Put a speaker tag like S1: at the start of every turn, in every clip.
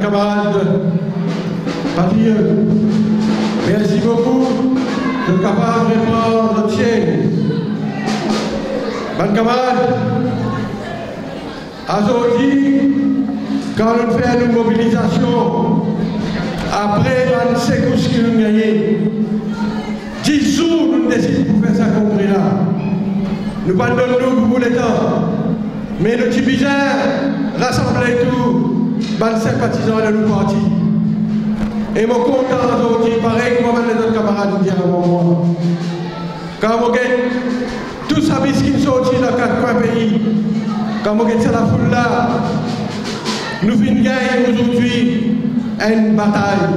S1: camarades patriotes, merci beaucoup de capable de prendre notre chaîne. Mes camarades, aujourd'hui, quand on fait une mobilisation, après 25 courses que nous gagnons, 10 jours nous décidons de faire ça comme là. Nous ne donnons pas pour le temps, mais nous sommes bien rassemblés tous les sympathisants de nos partis. Et je suis content aujourd'hui, pareil comme les autres camarades disent avant moi. Quand vous avez tous les services qui sont sortis dans 4 coins pays, quand vous avez la foule là, nous venons gagner aujourd'hui une bataille.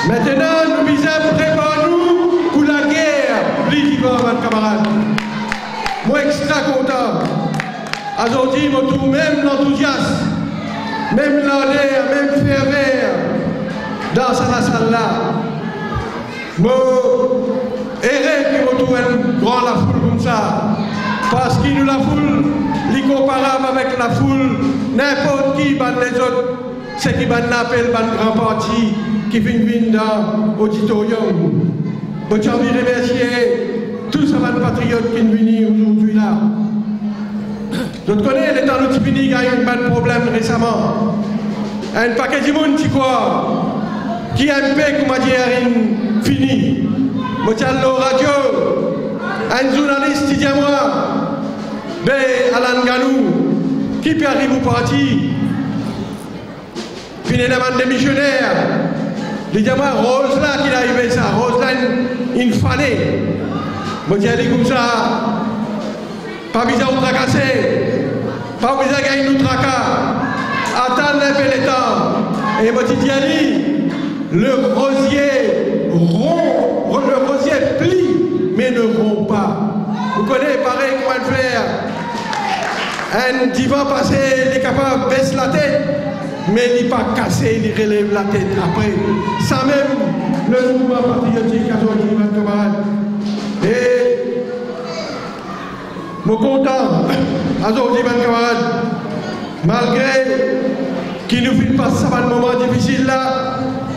S1: Maintenant, nous disons préparons-nous pour la guerre, les camarades. Moi, extra content. Aujourd'hui, je trouve même l'enthousiasme, même l'ardeur, même ferveur dans cette salle-là. Je erre que je trouve une grande la foule comme ça. Parce que nous, la foule, est comparable avec la foule, n'importe qui, les autres, c'est qui l'appelle le grand parti qui vient dans l'auditorium. Je tiens à remercier tous ces patriotes qui sont venus aujourd'hui là. Je connais les temps où tu finis, il y a eu un problème récemment. Un paquet de monde qui croit, qui a un peu comme dit fini. Je tiens à la radio, un journaliste qui dit à moi, Alan Ganou, qui peut arriver au parti, puis il demande des missionnaires. Il dit à moi, Rose là, qui est arrivé ça, Rose là, il fallait. Je dis à lui comme ça, pas besoin de tracasser, pas besoin de gagner nous tracas, attendre un peu le temps. Et je dis à lui, le rosier rompt, le rosier plie, mais ne rompt pas. Vous connaissez pareil comment le faire. Un divan passé, il est capable de baisser la tête, mais il n'est pas cassé, il relève la tête après. Ça même, le mouvement patriotique a aujourd'hui, mes camarades. Et je suis content, aujourd'hui, mes camarades, malgré qu'il nous fait passer un moment difficile là,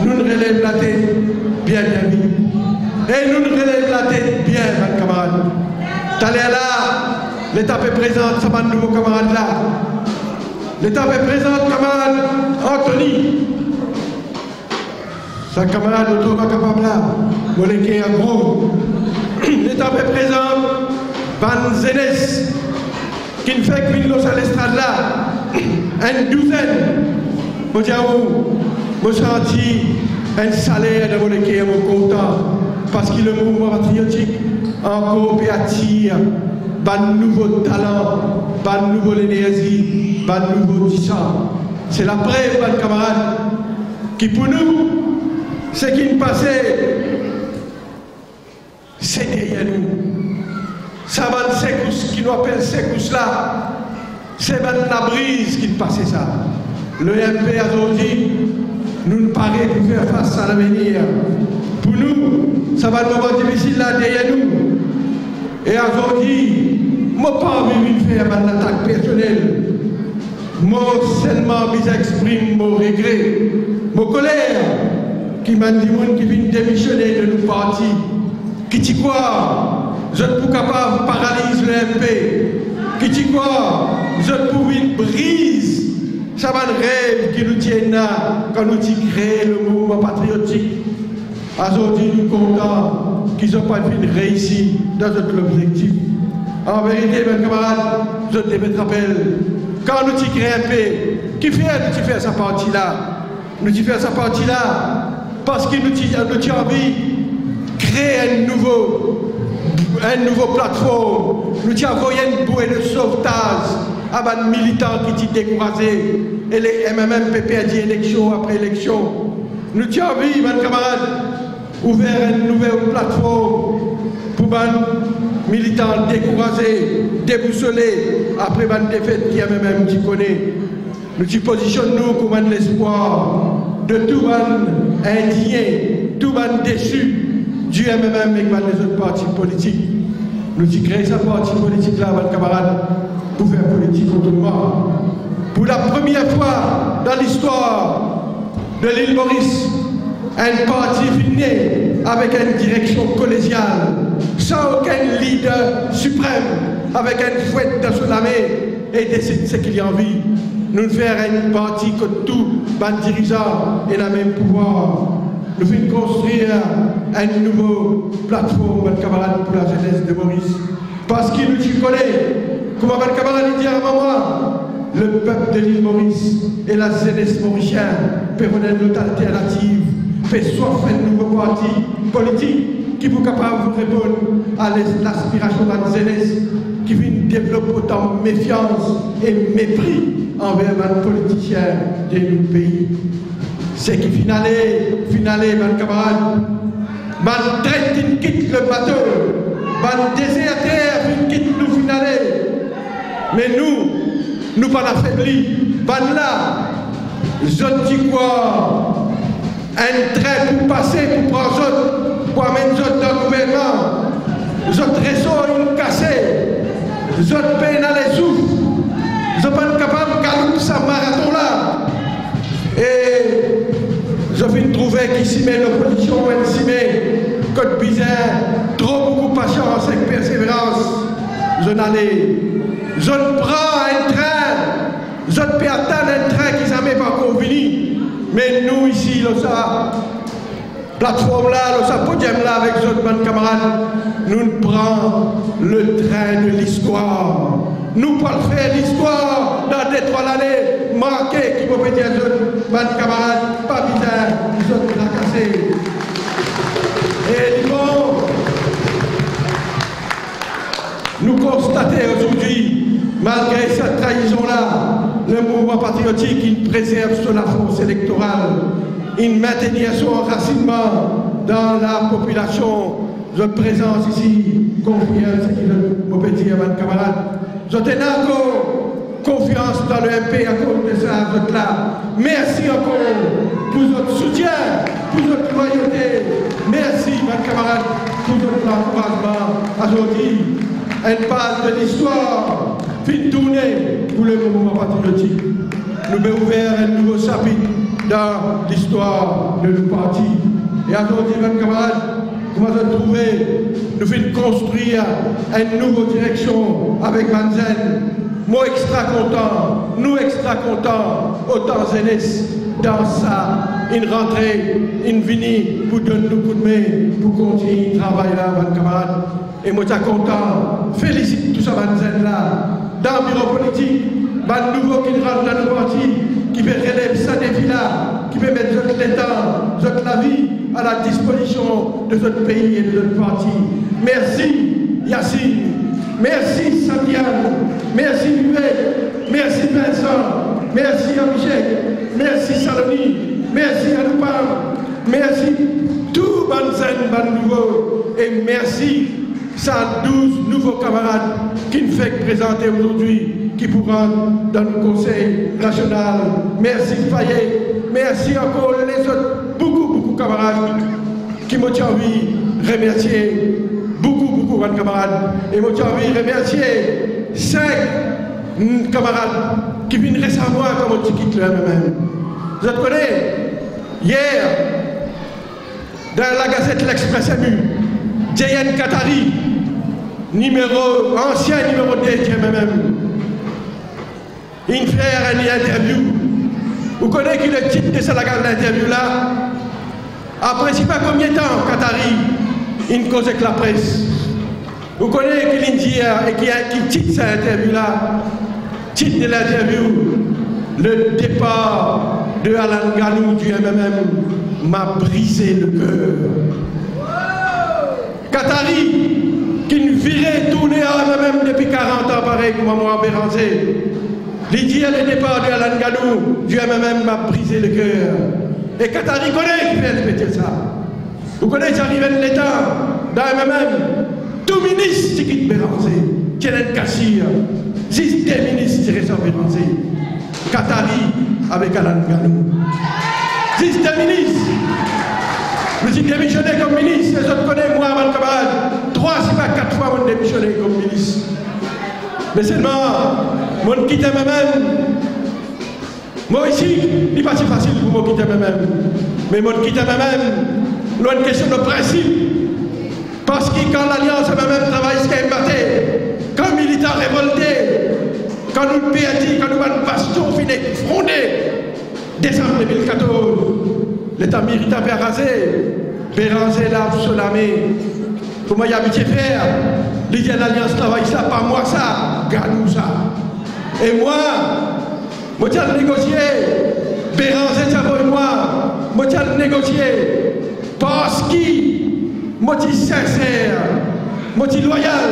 S1: nous relèvons la tête bien vite. Et nous relèvons la tête bien, mes camarades. T'allez là, l'étape est présente, ça va de nouveaux camarades là. L'étape est présente, camarade Anthony. Sa camarade de Thomas capable là, Moléké en gros. L'étape est présente, Van Zenes, qui ne fait que venir à l'estrade là. Une douzaine. Je dis à vous, je senti un salaire de Moléké, je suis content. Parce que le mouvement patriotique encore attire un nouveau talent, une nouvelle énergie, un nouveau sang. C'est la preuve, mes camarades, qui pour nous, ce qui nous passait, c'est derrière nous. Ça va de secousse, qui nous appelle secousse là, c'est la brise qui nous passait ça. Le MP aujourd'hui, nous ne paraît plus faire face à l'avenir. Pour nous, ça va être un moment difficile là derrière nous. Et aujourd'hui, je n'ai pas envie de faire une attaque personnelle. Moi seulement j'exprime mon regret, mon colère, qui m'a dit qui vient démissionner de nos partis. Qui dit quoi? Je ne suis pas capable de paralyser le MP. Qui dit quoi? Je ne peux pas brise. Ça va le rêve qui nous tient là quand nous créons le mouvement patriotique. Aujourd'hui, nous sommes contents qu'ils n'ont pas réussi dans notre objectif. En vérité, mes camarades, je te rappelle, quand nous créons un pays, qui fait nous faire sa partie là? Nous faire sa partie là parce que nous avons envie de créer une nouvelle plateforme. Nous avons une bouée de sauvetage à des militants qui sont découragés et les MMM perdu élection après élection. Nous avons envie, mes camarades, ouvert une nouvelle plateforme pour les militants découragés, déboussolés, après la défaite qui a même qui connaît. Nous positionnons comme l'espoir de tout le monde indigné, tout le monde déçu du MMM et les autres partis politiques. Nous créons ce parti politique là, mes camarades, pour faire politique autrement. Pour la première fois, dans l'histoire de l'île Maurice, un parti né avec une direction collégiale, sans aucun leader suprême, avec une fouette dans son armée et décide ce qu'il y a envie. Nous faire un parti que tout les dirigeants et le même pouvoir. Nous venons construire une nouvelle plateforme, mes camarades, pour la jeunesse de Maurice. Parce qu'il nous connaît, comme mes camarades dit avant moi, le peuple de l'île Maurice et la jeunesse mauricienne peuvent donner une alternative, fait soif un nouveau parti politique qui est capable de répondre à l'aspiration de la jeunesse qui vient développer autant méfiance et mépris envers les politiciens de notre pays. C'est qui finalé, mes camarades, les traite qui quitte le bateau, les déserteurs qui quittent nous finalé. Mais nous pas affaiblis, pas là, je dis quoi, un train pour passer, pour prendre autres, pour amener autres dans le gouvernement, autres réseaux une cassée, autres pays dans les souffles, ils ne sont pas capables de gagner ce marathon-là. Et je viens de trouver qu'ici, l'opposition, ici, Côte bizarre, trop beaucoup de patience et persévérance. Je n'allais, je ne prends un train, je ne peux attendre un train qui n'a même pas convenu. Mais nous, ici, la plateforme-là, le podium-là, avec nos camarades, nous prenons le train de l'histoire. Nous pouvons faire l'histoire dans des 3 années marquées qui vont dire à nos camarades, pas bizarre, ils ont tracassé. Et bon, nous constatons aujourd'hui, malgré cette trahison-là, le mouvement patriotique, il préserve son force électorale, il maintient son enracinement dans la population. Je présence ici, confiance, ce que je peux dire à mes camarades. Je tenais encore confiance dans le MP à cause de ça, votre là. Merci encore pour votre soutien, pour votre loyauté. Merci, mes camarades, pour votre encouragement. Aujourd'hui, une page de l'histoire fin tournée pour le mouvement patriotique. Nous avons ouvert un nouveau chapitre dans l'histoire de nos partis. Et aujourd'hui, mes camarades, comment se trouver, nous venons construire une nouvelle direction avec Manzen. Moi extra content, nous extra contents, autant jeunesse dans ça, une rentrée, une venue pour donner nous coup de main, pour continuer le travail là, mes camarades. Et moi suis content, félicite tout ça, Manzen là, dans le bureau politique, les nouveaux qui rentrent dans nos partis, qui veulent relever ça défi là, qui veulent mettre l'État, la vie à la disposition de notre pays et de notre parti. Merci Yassine, merci Santiago, merci Luet, merci Vincent, merci Abhishek, merci Saloni, merci Anoupam, merci tout Banzen, Ban Nouveau, et merci 112 nouveaux camarades qui nous fait présenter aujourd'hui, qui pourront dans le Conseil national. Merci Fayet, merci encore les autres, beaucoup camarades qui m'ont envie de remercier, beaucoup de camarades, et m'ont envie de remercier 5 camarades qui viennent récemment comme on quitte eux-mêmes. Vous connaissez, hier, dans la Gazette L'Express MU, Jayan Katari, ancien numéro 2 de même, il fait une interview. Vous connaissez qui le titre de cette interview là? Après, je ne sais pas combien de temps, Katari, il cause avec la presse. Vous connaissez qui dit et qui titre cette interview là? Titre de l'interview, le départ de Alan Ganou du MMM m'a brisé le cœur. Katari, qui nous virait tourner à même depuis 40 ans, pareil comme moi, Béranger. L'idée le départ de Alan Ganou, du MMM m'a brisé le cœur. Et Katari connaît qui fait répéter ça. Vous connaissez, j'arrive à l'État, dans le MMM, tout ministre qui quitte Béranger, qui est un cassir, juste des ministres qui restent Béranger. Katari avec Alan Ganou. Juste des ministres. Je suis démissionné comme ministre, les autres connaissent moi, mon camarade. 3, si pas 4 fois, je démissionné comme ministre. Mais seulement, je quitte moi-même Moi ici, il n'est pas si facile pour moi quitter moi-même. Mais moi quitter moi-même, loin de question de principe. Parce que quand l'Alliance même travaille ce qu'elle battait, quand les militaires révoltés, quand nous perdons, quand nous avons une bastion finie fondée, décembre 2014, l'État militaire Béranger l'a solamé. Comment il y a habitué faire? L'idée de l'Alliance travaille ça, pas moi ça, gagne ça. Et moi j'ai négocié, Béranger ça pour moi j'ai négocié, parce que moi je suis sincère, moi je suis loyal.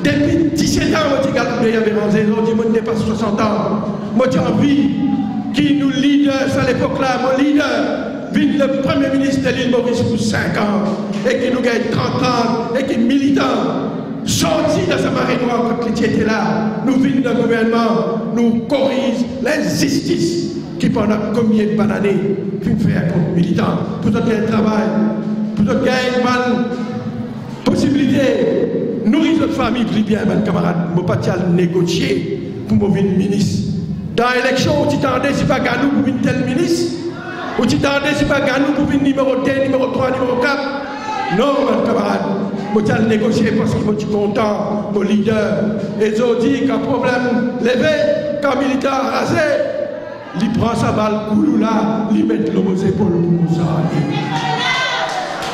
S1: Depuis 17 ans, moi je suis gardé à Béranger, aujourd'hui moi je dépasse 60 ans. Moi j'ai envie qui nous leader à l'époque-là, mon leader, vite le premier ministre de l'île Maurice pour 5 ans, et qui nous gagne 30 ans, et qui est militant. Sorti de sa marée noire quand il était là, nous venons d'un gouvernement, nous corrige l'injustice qui pendant combien de années puis faire comme militant, pour notre travail, pour notre gagner une possibilité, nourrir notre famille plus bien, mes camarades, je ne peux pas négocier pour me venir ministre. Dans l'élection, tu t'attendais si pas Ganou pour venir tel ministre, ou tu t'attendais si pas Ganou pour venir numéro 2, numéro 3, numéro 4. Non, mes camarades. Je vais négocier parce que je suis content, mon leader. Et je dis qu'un problème levé, qu'un militaire rasé, il prend sa balle coulou là, il met l'homme aux épaules pour ça.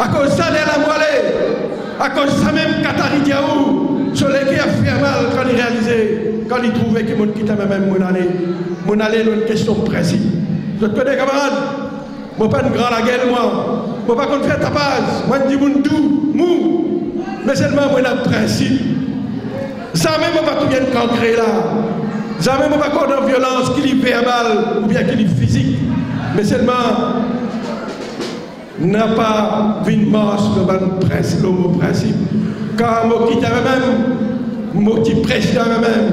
S1: À cause de ça, il a moellé. À cause de ça, même Katari Diaou, sur lesquels a fait mal quand il réalisait, quand il trouvait que mon quittait même mon allée. Mon allée, c'est une question de principe. Vous connaissez, camarades? Je ne suis pas une grande gueule, moi. Je ne suis pas faire tapage. Moi, je dis mon doux, mou. Mais seulement moi, un principe. Jamais je ne vais pas tout bien cancrer là. Jamais je ne vais pas avoir de violence qui est verbale ou bien qui est physique. Mais seulement, n'a pas vu une marche de mon principe. Quand je quitte moi-même, mon petit président moi-même,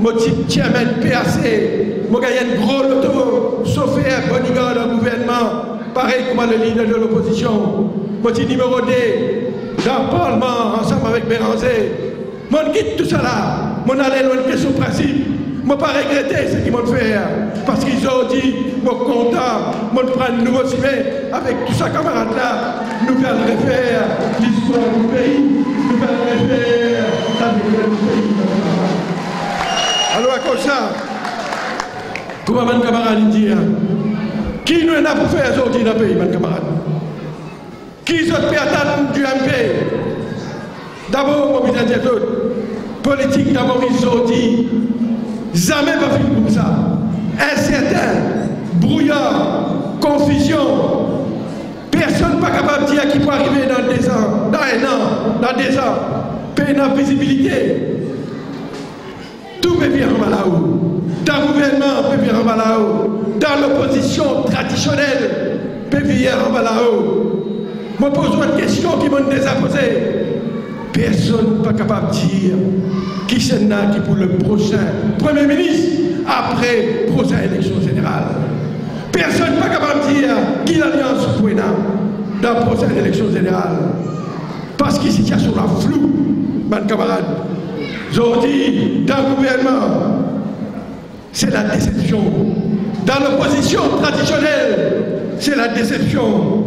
S1: mon petit chairman PAC, je gagne un gros loto, sauf un bodyguard dans le gouvernement, pareil comme le leader de l'opposition, mon petit numéro 2. Dans le Parlement, ensemble avec Béranger, je quitte tout ça là. Je allais loin de question principe. Je ne pas regretter ce qu'ils m'ont fait. Parce qu'ils ont dit, je suis content, je prends un nouveau ciné avec tous ces camarades-là. Nous allons refaire l'histoire du pays. Nous allons refaire la vie du pays. Alors, comme ça, comment mon camarade dit, qui nous a pour faire aujourd'hui dans le pays, mon camarade? Qui sont fait attendre du MP? D'abord, mobiliser les autres. Politique, d'abord, ils ont dit, jamais pas fait comme ça. Incertain, brouillard, confusion. Personne n'est pas capable de dire qui peut arriver dans 2 ans, dans 1 an, dans 2 ans. Paix de visibilité. Tout peut bien en là-haut. Dans le gouvernement, peut bien en là-haut. Dans l'opposition traditionnelle, peut bien en là-haut. Je me pose une question qui m'ont déjà posée. Personne n'est pas capable de dire qui c'est qui pour le prochain Premier ministre après la prochaine élection générale. Personne n'est pas capable de dire qui l'alliance pour dans la prochaine élection générale. Parce que la situation est floue, mes camarades. Aujourd'hui, dans le gouvernement, c'est la déception. Dans l'opposition traditionnelle, c'est la déception.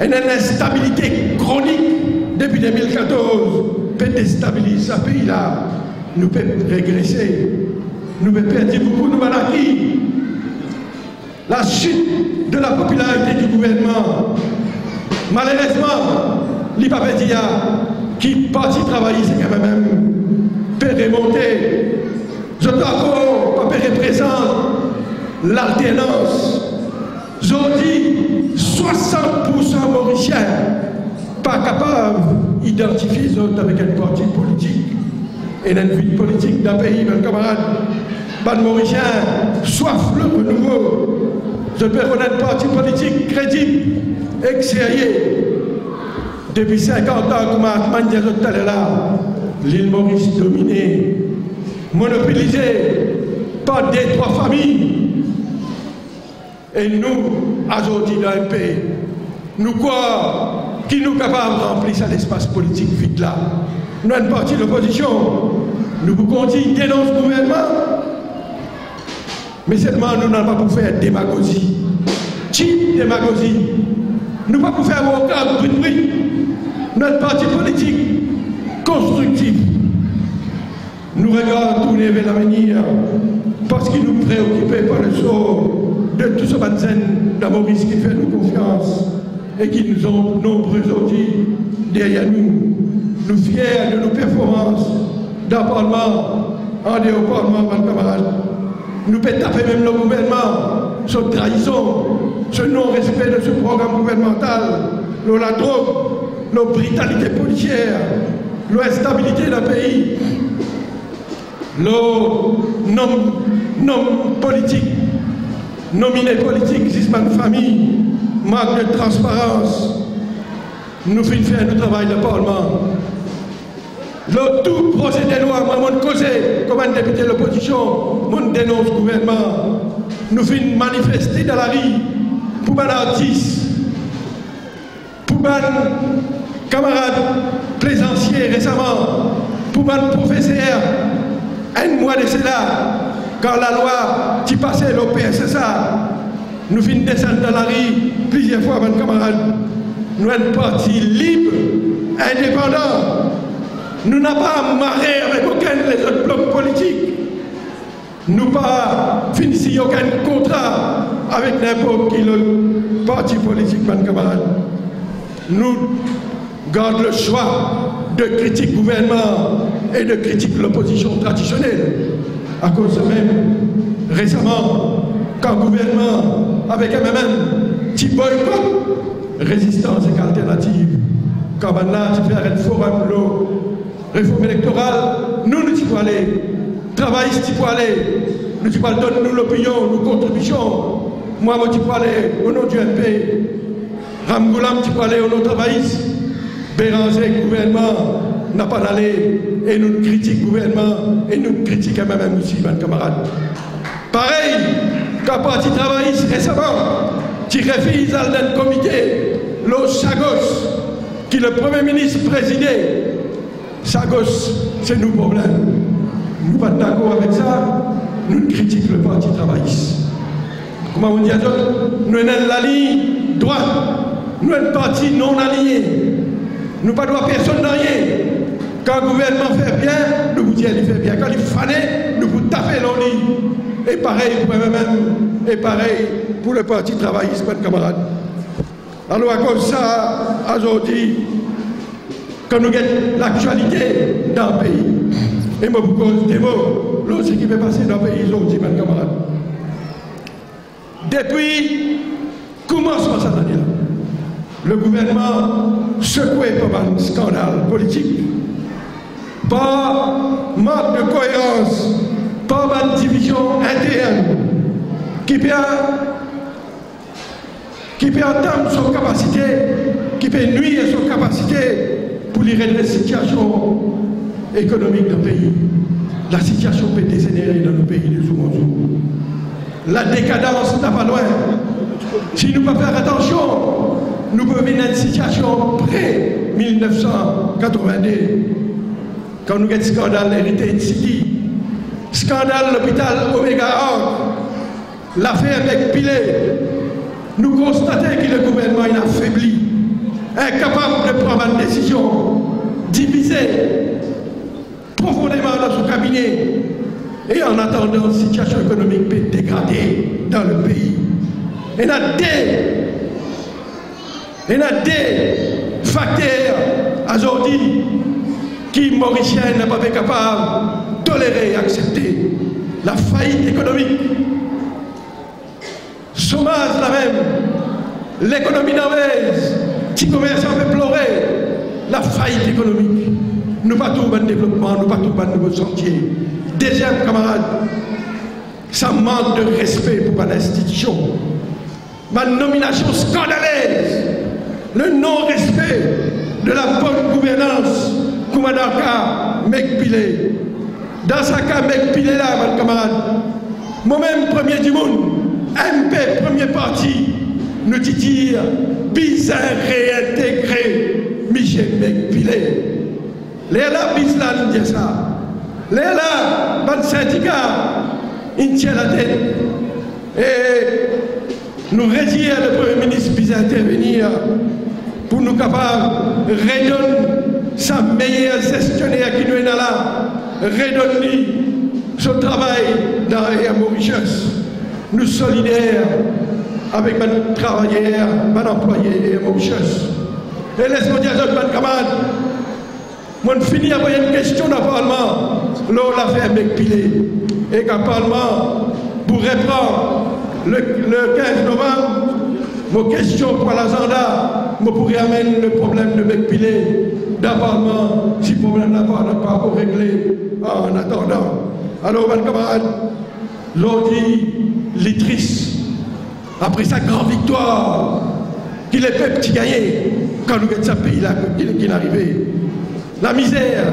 S1: Une instabilité chronique depuis 2014 peut déstabiliser ce pays-là. Nous pouvons régresser. Nous pouvons perdre beaucoup de maladies. La chute de la popularité du gouvernement, malheureusement, l'IPAPEDIA, qui parti travailler, c'est quand même peut remonter. Je dois encore représente l'alternance. Aujourd'hui, 60% mauriciens pas capables d'identifier les autres avec un parti politique. Et une vie politique d'un pays, mes camarades, les mauriciens, soif le renouveau. Je peux reconnaître un parti politique crédible et sérieux. Depuis 50 ans, comme Atman disait tout à l'heure, l'île Maurice dominée, monopolisée par 2-3 familles. Et nous, aujourd'hui, dans un pays, nous quoi qui nous capables de remplir cet espace politique vide là. Nous avons une partie de l'opposition. Nous vous continuons dénoncer le gouvernement. Mais seulement nous n'avons pas pour faire démagogie. Cheap démagogie. Nous pas pour faire aucun bruit. Notre parti politique constructif. Nous regardons tourner vers l'avenir parce qu'il nous préoccupe par le sort de tous ces banzens d'Amoris qui fait nous confiance et qui nous ont nombreux aujourd'hui derrière nous. Nous fiers de nos performances dans le Parlement, en dehors du Parlement, mes camarades. Nous pouvons taper même le gouvernement, sur trahison, ce non-respect de ce programme gouvernemental, la drogue, la brutalité policière, l'instabilité d'un pays, le nom politique, nominé politique, gisement de famille, manque de transparence. Nous finissons faire le travail de Parlement. Le tout projet de loi, moi, mon causé, comme un député de l'opposition, mon dénonce le gouvernement. Nous finissons manifester dans la rue pour les artistes, pour les camarades plaisanciers récemment, pour les professeurs. Un mois de cela, quand la loi qui passait l'OPSSA, nous finissons descendre dans la rue plusieurs fois, mes camarades. Nous sommes un parti libre, indépendant. Nous n'avons pas amarré avec aucun des autres blocs politiques. Nous n'avons pas fini aucun contrat avec n'importe quel parti politique, mes camarades. Nous gardons le choix de critiquer le gouvernement et de critiquer l'opposition traditionnelle. À cause de même, récemment, quand le gouvernement, avec MMM, qui boycott résistance et alternative, quand maintenant tu fais un forum de réforme électorale, nous ne pouvons aller, travaillistes tu peux aller, nous tu peux donner nous l'opinion, nos contributions. Moi, tu peux aller au nom du MP, Ramgoulam, tu peux aller au nom travaillistes, Béranger, le gouvernement n'a pas d'aller, et nous critiquons le gouvernement, et nous critiquons même aussi, mes camarades. Pareil, quand parti travailliste récemment, qui refuse dans le comité, le Chagos, qui le Premier ministre présidait. Chagos, c'est nous problème. Nous ne sommes pas d'accord avec ça, nous critiquons le parti travailliste. Comment on dit à d'autres? Nous sommes la ligne droite, nous sommes un parti non aligné. Nous ne pas droit personne dans rien. Quand le gouvernement fait bien, nous vous disons qu'il fait bien. Quand il fait nous vous taper dans lui. Et pareil pour eux-mêmes, et pareil pour le parti travailliste, mes camarades. Alors, à cause de ça, aujourd'hui, quand nous avons l'actualité dans le pays, et moi, vous cause des mots, l'autre qui peut passer dans le pays aujourd'hui, mes camarades. Depuis commencement de cette année-là, le gouvernement secoué par un scandale politique, par manque de cohérence, par une division interne qui peut entendre son capacité, qui peut nuire à son capacité pour lire les situations économiques du pays. La situation peut dégénérer dans le pays de jour en jour. La décadence n'a pas loin. Si nous ne pas faire attention, nous pouvons venir à une situation pré-1982, quand nous avons un scandale Heritage City, scandale l'hôpital Omega Heart, l'affaire McPillet, nous constatons que le gouvernement est affaibli, incapable de prendre une décision, divisé profondément dans son cabinet, et en attendant, la situation économique peut dégrader dans le pays. Il y a des facteurs aujourd'hui qui, Mauriciens, n'a pas été capable de tolérer et accepter. La faillite économique, chômage la même, l'économie d'Anvers, petit commerçant peut pleurer, la faillite économique. Nous pas tout le développement, nous pas tout le nouveau sentier. Deuxième camarade, ça manque de respect pour l'institution. Ma nomination scandaleuse, le non-respect de la bonne gouvernance, comme dans le cas McPillet. Dans ce cas McPillet là, mon camarade, moi-même premier du monde, MP premier parti, nous dire bizarre réintégré Michel McPillet. Les là, bizarre nous dit ça. Les là, bon syndicat, il tient la tête. Et nous redire le Premier ministre puisse intervenir pour nous capables de redonner sa meilleure gestionnaire qui nous est là, redonner son travail dans la Mauritius. Nous solidaires avec mes travailleurs, mes employés et Mauritius. Et laisse-moi dire à mes camarades, moi je finis avec une question dans le Parlement, là on l'a fait avec Pilé. Et qu'un Parlement pourrait prendre le 15 novembre, mon question pour l'agenda, je pourrais amener le problème de Mekpilé dans le Parlement, si le problème n'a pas réglé en attendant. Alors, mes camarades, l'aujourd'hui, les tristes, après sa grande victoire, qu'il est petit gagné, quand nous avons ce pays-là qui est arrivé. La misère,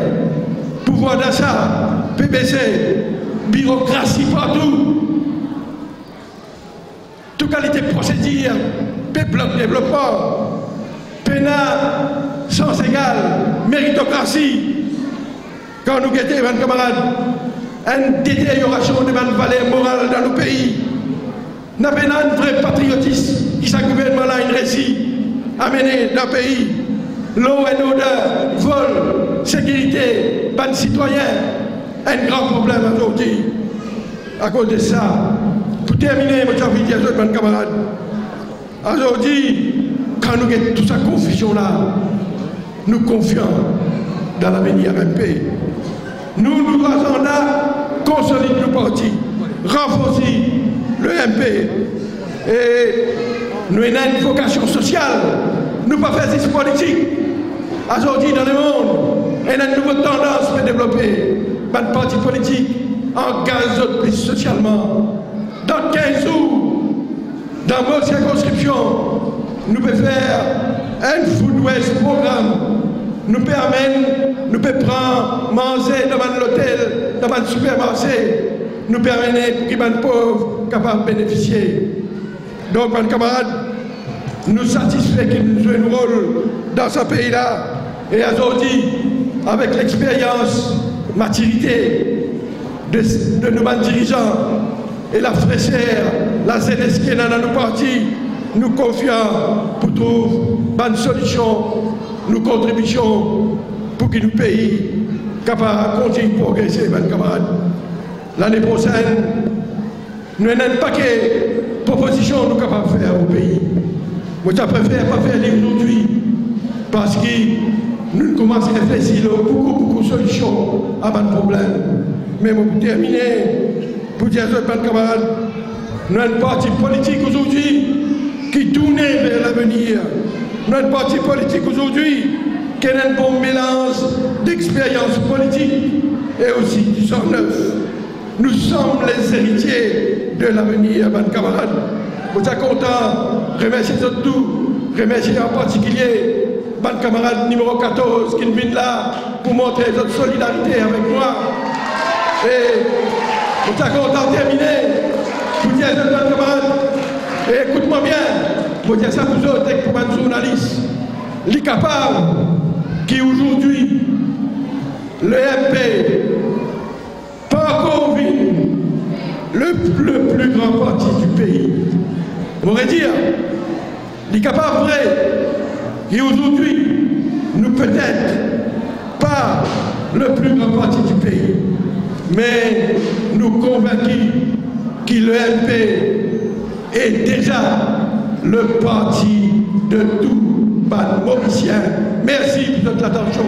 S1: pouvoir d'achat, PBC, bureaucratie partout, toute qualité de procédure, bloc développement, pénal, sens égal, méritocratie. Quand nous guettons, mes camarades, une détérioration de notre valeur morale dans nos pays. Nous avons un vrai patriotisme qui s'est gouvernement-là une récit amené dans le pays. L'eau et l'odeur, vol, sécurité, ban citoyen, un grand problème aujourd'hui. À cause de ça, pour terminer, je vais dire à mes camarades, aujourd'hui, quand nous avons toute cette confusion-là, nous confions dans l'avenir MP. Nous raisons là, consolider nos partis, renforcer le MP. Et nous avons une vocation sociale, nous ne pas faire des politique. Aujourd'hui, dans le monde, il y a une nouvelle tendance pour développer un parti politique engage plus socialement. Dans 15 jours, dans notre circonscription, nous pouvons faire un Food Waste programme. Nous pouvons prendre, manger dans l'hôtel, dans le supermarché. Nous permettons pour que les pauvres capables de bénéficier. Donc, mes camarades, nous satisfaisons qu'ils nous jouent un rôle dans ce pays-là. Et aujourd'hui, avec l'expérience, maturité de nos dirigeants et la fraîcheur, la jeunesse qui est dans nos partis, nous confions pour trouver une solution, nous contributions pour que nos pays capables de continuer de progresser, mes camarades. L'année prochaine, nous avons un paquet de propositions que nous sommes capables de faire au pays. Moi, je préfère pas faire aujourd'hui parce que nous commençons à réfléchir à beaucoup de solutions à nos problèmes. Mais pour terminer, pour dire à mes camarades, nous avons un parti politique aujourd'hui qui tourne vers l'avenir. Nous avons un parti politique aujourd'hui qui a un bon mélange d'expérience politique et aussi du sang neuf. Nous sommes les héritiers de l'avenir, mes camarades. Nous sommes contents de remercier tous, remercier en particulier mes camarades numéro 14 qui viennent là pour montrer notre solidarité avec moi. Et nous sommes contents de terminer. Pour dire à mes camarades, et écoute-moi bien, pour dire ça pour autres et pour les journalistes, les capables qui aujourd'hui, le MP, pas encore vu le plus grand parti du pays. On pourrait dire, les capables vrais, qui aujourd'hui, nous peut-être pas le plus grand parti du pays, mais nous convaincus que le MP est déjà le parti de tout Mauricien. Merci pour votre attention,